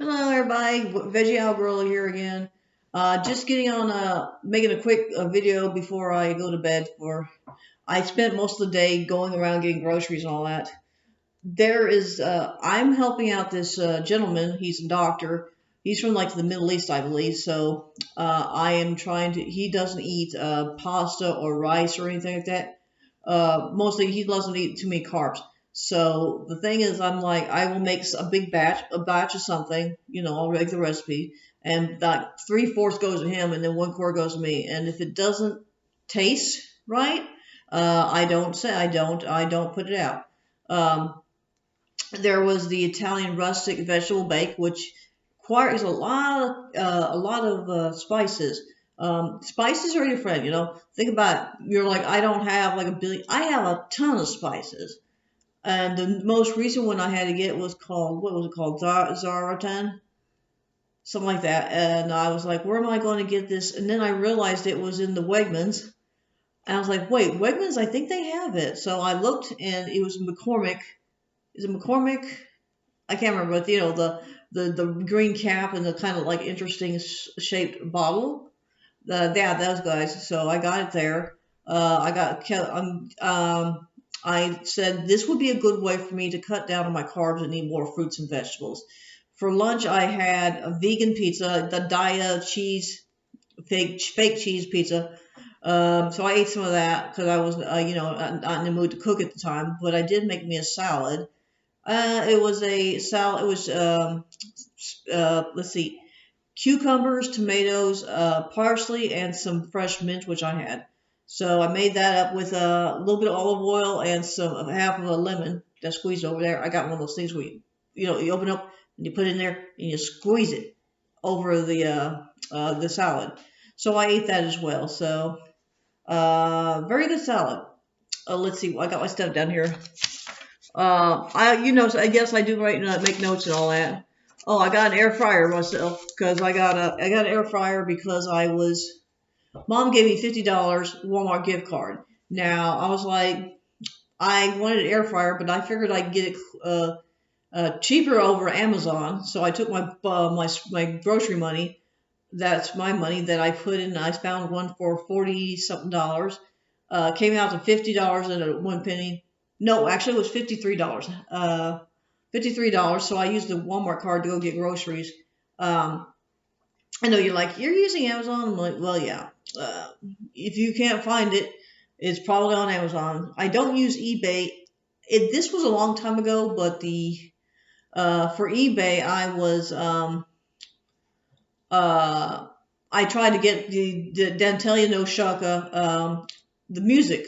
Hello, everybody. Veggie Al Girl here again. Just getting on, making a quick video before I go to bed. I spent most of the day going around getting groceries and all that. I'm helping out this gentleman. He's a doctor. He's from like the Middle East, I believe. So I am trying to. He doesn't eat pasta or rice or anything like that. Mostly he doesn't eat too many carbs. So the thing is, I'm like, I will make a big batch, a batch of something, I'll make the recipe, and like three-fourths goes to him, and then one quart goes to me. And if it doesn't taste right, I don't put it out. Um, there was the Italian rustic vegetable bake, which requires a lot of spices. Spices are your friend, Think about it. You're like, I don't have like a billion. I have a ton of spices. And the most recent one I had to get was called, what was it called? Zaratan? Something like that. And I was like, where am I going to get this? And then I realized it was in the Wegmans. And I was like, wait, Wegmans, I think they have it. So I looked and it was McCormick. Is it McCormick? I can't remember, but the green cap and the kind of like interesting shaped bottle. Yeah, those guys. So I got it there. I said this would be a good way for me to cut down on my carbs and eat more fruits and vegetables. For lunch, I had a vegan pizza, the Daya cheese, fake cheese pizza. So I ate some of that because I was, not in the mood to cook at the time. But I did make me a salad. It was a salad. It was, let's see, cucumbers, tomatoes, parsley, and some fresh mint, which I had. So I made that up with a little bit of olive oil and half of a lemon that squeezed over there. I got one of those things where you open up and you put it in there and you squeeze it over the salad. So I ate that as well. So very good salad. Let's see. I got my stuff down here. I guess I do make notes and all that. Oh, I got an air fryer myself because I got an air fryer because Mom gave me $50 Walmart gift card. Now I was like, I wanted an air fryer, but I figured I'd get it cheaper over Amazon. So I took my grocery money. That's my money that I put in. I found one for 40 something dollars. Came out to $50 and one penny. No, actually it was $53. $53. So I used the Walmart card to go get groceries. Um, I know you're using Amazon. I'm like, well, yeah. If you can't find it, it's probably on Amazon. I don't use eBay. This was a long time ago, but for eBay, I tried to get the Dantelia No Shaka, the music.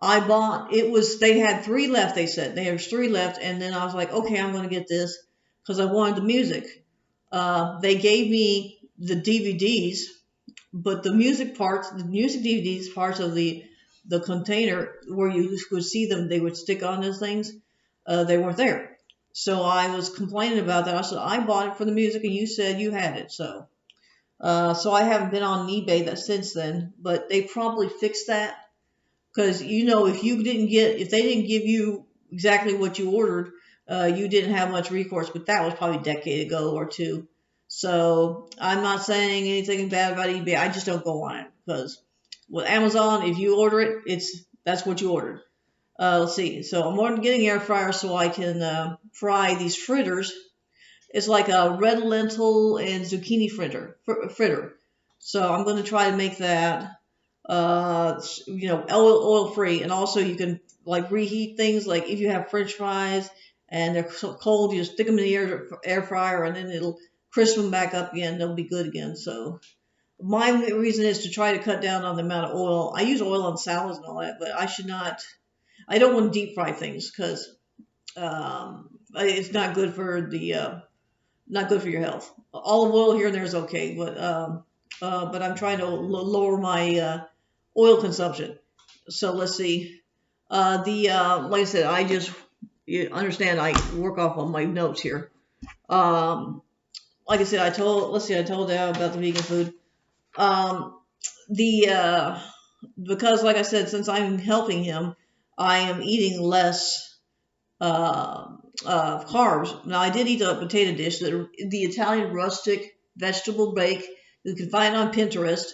They had three left, they said. There was three left, and then I was like, okay, I'm going to get this because I wanted the music. They gave me the DVDs, but the music DVDs, parts of the container where you would see them, they would stick on those things, they weren't there. So I was complaining about that. I said, I bought it for the music, and you said you had it. So I haven't been on eBay since then, but they probably fixed that because if they didn't give you exactly what you ordered, you didn't have much recourse. But that was probably a decade ago or two. So I'm not saying anything bad about eBay. I just don't go on it because with Amazon, if you order it, that's what you ordered. Let's see. So I'm getting an air fryer so I can fry these fritters. It's like a red lentil and zucchini fritter. So I'm going to try to make that, oil free. And also you can like reheat things. Like if you have French fries and they're so cold, you just stick them in the air fryer and then it'll crisp them back up again. They'll be good again. So my reason is to try to cut down on the amount of oil. I use oil on salads and all that, but I don't want to deep fry things because it's not good for your health. Olive oil here and there is okay, but I'm trying to lower my oil consumption. So let's see. Like I said, you understand I work off on my notes here. Like I said, I told Dad about the vegan food. Um, the Because like I said, since I'm helping him, I am eating less carbs. Now I did eat a potato dish, the Italian rustic vegetable bake. You can find it on Pinterest,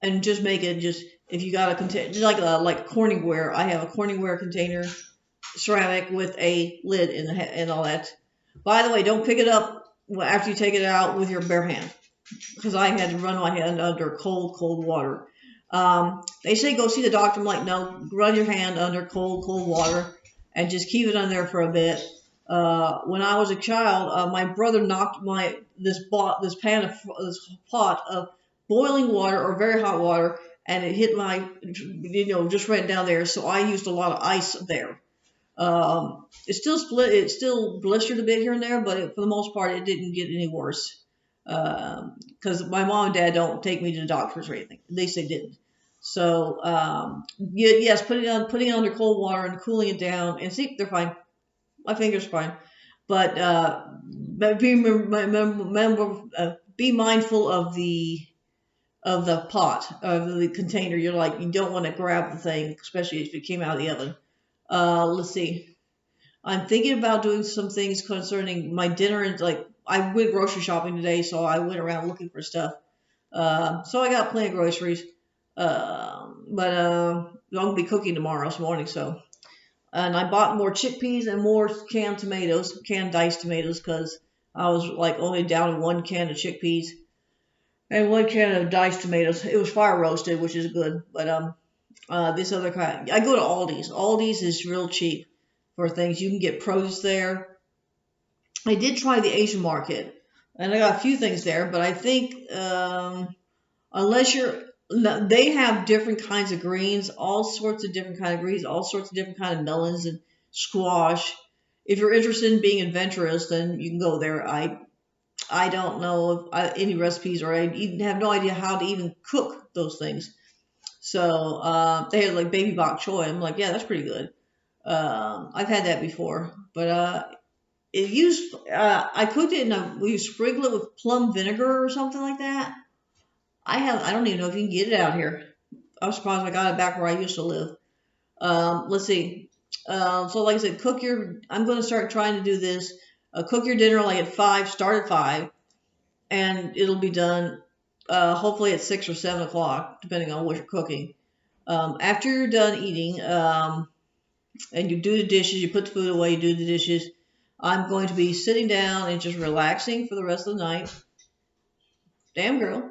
and just make it just if you got a container, just like Corningware. I have a Corningware container, ceramic with a lid and all that. By the way, don't pick it up after you take it out with your bare hand, because I had to run my hand under cold water. They say go see the doctor. I'm like, no, run your hand under cold water and just keep it on there for a bit. When I was a child, my brother knocked this pot of boiling water or very hot water, and it hit just right down there. So I used a lot of ice there. It still split. It still blistered a bit here and there, but for the most part, it didn't get any worse. Because my mom and dad don't take me to the doctors or anything. At least they didn't. So yes, putting it under cold water and cooling it down, and see, they're fine. My fingers are fine. But be mindful of the pot, of the container. You don't want to grab the thing, especially if it came out of the oven. Let's see. I'm thinking about doing some things concerning my dinner, and I went grocery shopping today, so I went around looking for stuff. So I got plenty of groceries. But I'm gonna be cooking tomorrow morning, so. And I bought more chickpeas and more canned diced tomatoes, because I was only down to 1 can of chickpeas and 1 can of diced tomatoes. It was fire roasted, which is good. But this other kind, I go to Aldi's. Aldi's is real cheap for things. You can get produce there. I did try the Asian market, and I got a few things there, but I think they have different kinds of greens, all sorts of different kind of greens, all sorts of different kind of melons and squash. If you're interested in being adventurous, then you can go there. I don't know any recipes, or I even have no idea how to even cook those things. So they had baby bok choy. I'm like, yeah, that's pretty good. I've had that before, but I cooked it we sprinkle it with plum vinegar or something like that. I don't even know if you can get it out here. I'm surprised I got it back where I used to live. Let's see. So like I said, I'm going to start trying to do this. Cook your dinner at 5, start at 5, and it'll be done hopefully at 6 or 7 o'clock, depending on what you're cooking. After you're done eating, and you do the dishes, you put the food away, you do the dishes, I'm going to be sitting down and just relaxing for the rest of the night. Damn girl.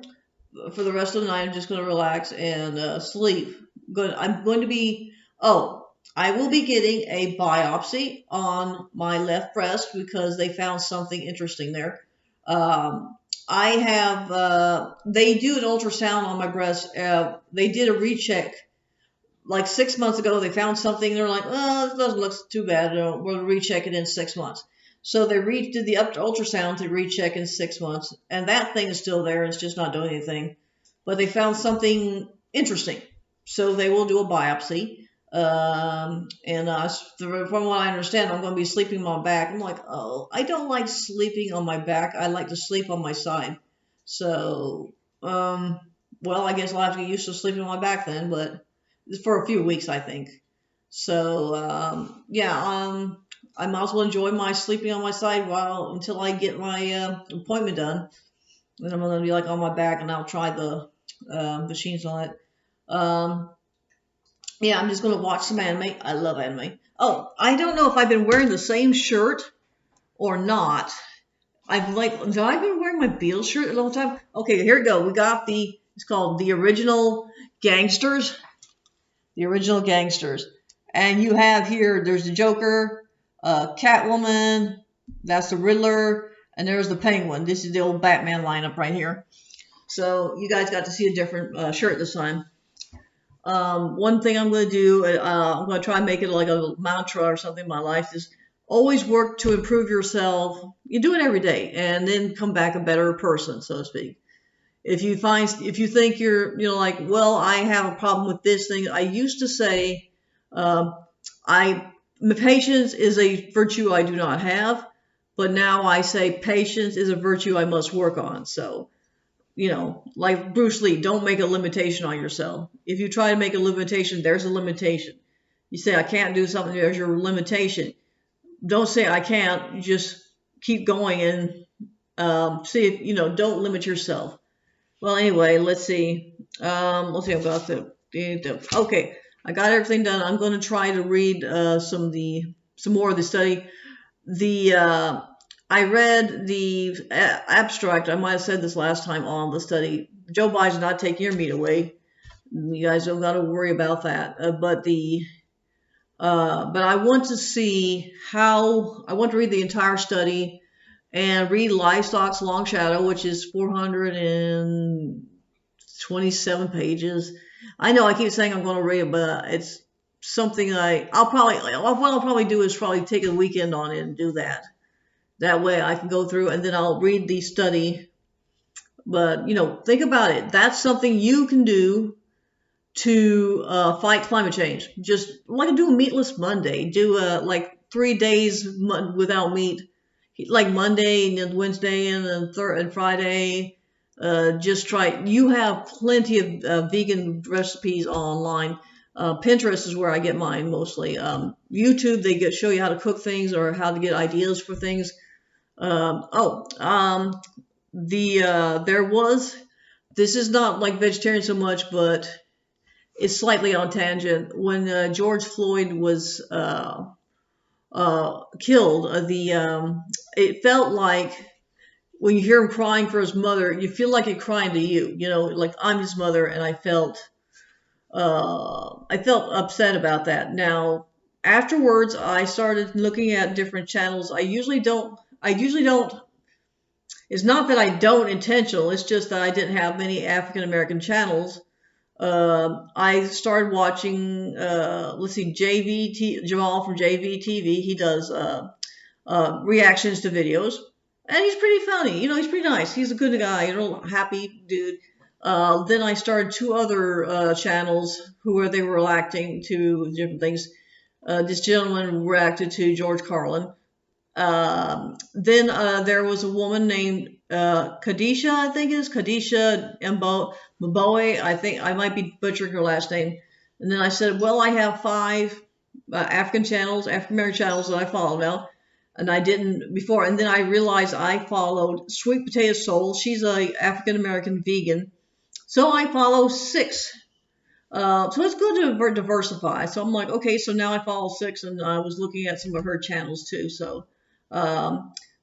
For the rest of the night, I'm just going to relax and sleep. I will be getting a biopsy on my left breast, because they found something interesting there. They do an ultrasound on my breast. They did a recheck 6 months ago. They found something. They're like, oh, this doesn't look too bad. We'll recheck it in 6 months. So they did the ultrasound to recheck in 6 months, and that thing is still there. It's just not doing anything. But they found something interesting, so they will do a biopsy. From what I understand, I'm going to be sleeping on my back. I'm like, oh, I don't like sleeping on my back. I like to sleep on my side. So, well, I guess I'll have to get used to sleeping on my back then, but for a few weeks, I think. So, I might as well enjoy my sleeping on my side until I get my appointment done. Then I'm going to be on my back, and I'll try the machines on it. I'm just going to watch some anime. I love anime. Oh, I don't know if I've been wearing the same shirt or not. Have I been wearing my Beatles shirt the whole time? Okay, here we go. We got it's called The Original Gangsters. The Original Gangsters. And you have here, there's the Joker, Catwoman, that's the Riddler, and there's the Penguin. This is the old Batman lineup right here. So you guys got to see a different shirt this time. One thing I'm going to do, I'm going to try and make it like a mantra or something in my life, is always work to improve yourself. You do it every day, and then come back a better person, so to speak. If you think you're, well, I have a problem with this thing. I used to say, patience is a virtue I do not have, but now I say patience is a virtue I must work on. So, like Bruce Lee, don't make a limitation on yourself. If you try to make a limitation, there's a limitation. You say, I can't do something, there's your limitation. don't say I can't. You just keep going and see if don't limit yourself. Well, anyway, let's see. Let's see. I've got okay. I got everything done. I'm going to try to read some more of the study. The I read the abstract. I might have said this last time on the study. Joe Biden's not taking your meat away. You guys don't got to worry about that. But I want to see how. I want to read the entire study and read Livestock's Long Shadow, which is 427 pages. I know I keep saying I'm going to read it, but it's something I'll probably do is probably take a weekend on it and do that. That way I can go through and then I'll read the study. But think about it. That's something you can do to fight climate change. Just like do a meatless Monday. Do like 3 days without meat, like Monday and then Wednesday and then and Friday. Just try. You have plenty of vegan recipes online. Pinterest is where I get mine mostly. YouTube, they show you how to cook things or how to get ideas for things. There was. This is not like vegetarian so much, but it's slightly on tangent. When George Floyd was killed, it felt like when you hear him crying for his mother, you feel like it crying to you. Like I'm his mother, and I felt upset about that. Now, afterwards, I started looking at different channels. I usually don't. It's not that I don't intentional. It's just that I didn't have many African American channels. I started watching, let's see, Jamal from JVTV. He does reactions to videos, and he's pretty funny. He's pretty nice. He's a good guy. Happy dude. Then I started 2 other channels where they were reacting to different things. This gentleman reacted to George Carlin. Then there was a woman named Kadisha, I think it is Kadisha Mbowe. I think I might be butchering her last name. And then I said, well, I have 5 African American channels that I follow now, and I didn't before. And then I realized I followed Sweet Potato Soul. She's a African American vegan, so I follow 6. So it's good to diversify. So I'm like, okay, so now I follow 6, and I was looking at some of her channels too. So.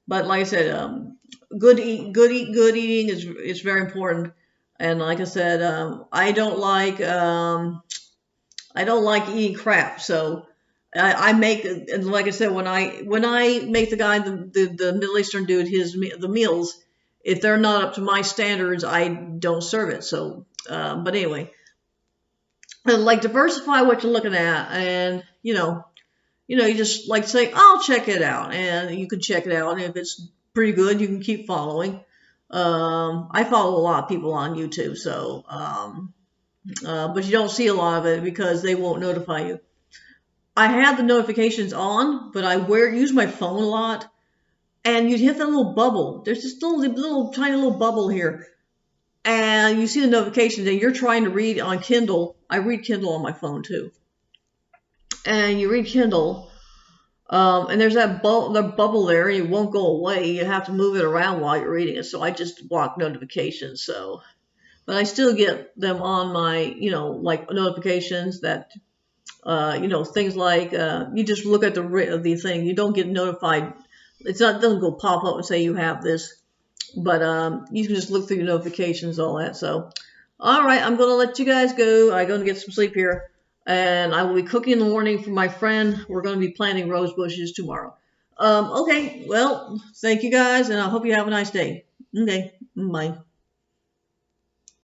But like I said, good eating is very important. And like I said, I don't like eating crap. So I make, and like I said, when I make the guy the Middle Eastern dude the meals, if they're not up to my standards, I don't serve it. So, but anyway, like diversify what you're looking at, and you just like say, I'll check it out, and you can check it out, and if it's pretty good, you can keep following. I follow a lot of people on YouTube, so but you don't see a lot of it because they won't notify you. I have the notifications on, but I use my phone a lot, and you'd hit that little bubble. There's this little tiny little bubble here, and you see the notifications, and you're trying to read on Kindle. I read Kindle on my phone too. And you read Kindle, and there's the bubble there, and it won't go away. You have to move it around while you're reading it. So I just block notifications. So, but I still get them on my, like notifications that, things like you just look at the thing. You don't get notified. It doesn't go pop up and say you have this, but you can just look through your notifications, all that. So, all right, I'm gonna let you guys go. I'm gonna get some sleep here. And I will be cooking in the morning for my friend. We're going to be planting rose bushes tomorrow. Okay, well, thank you guys, and I hope you have a nice day. Okay, bye.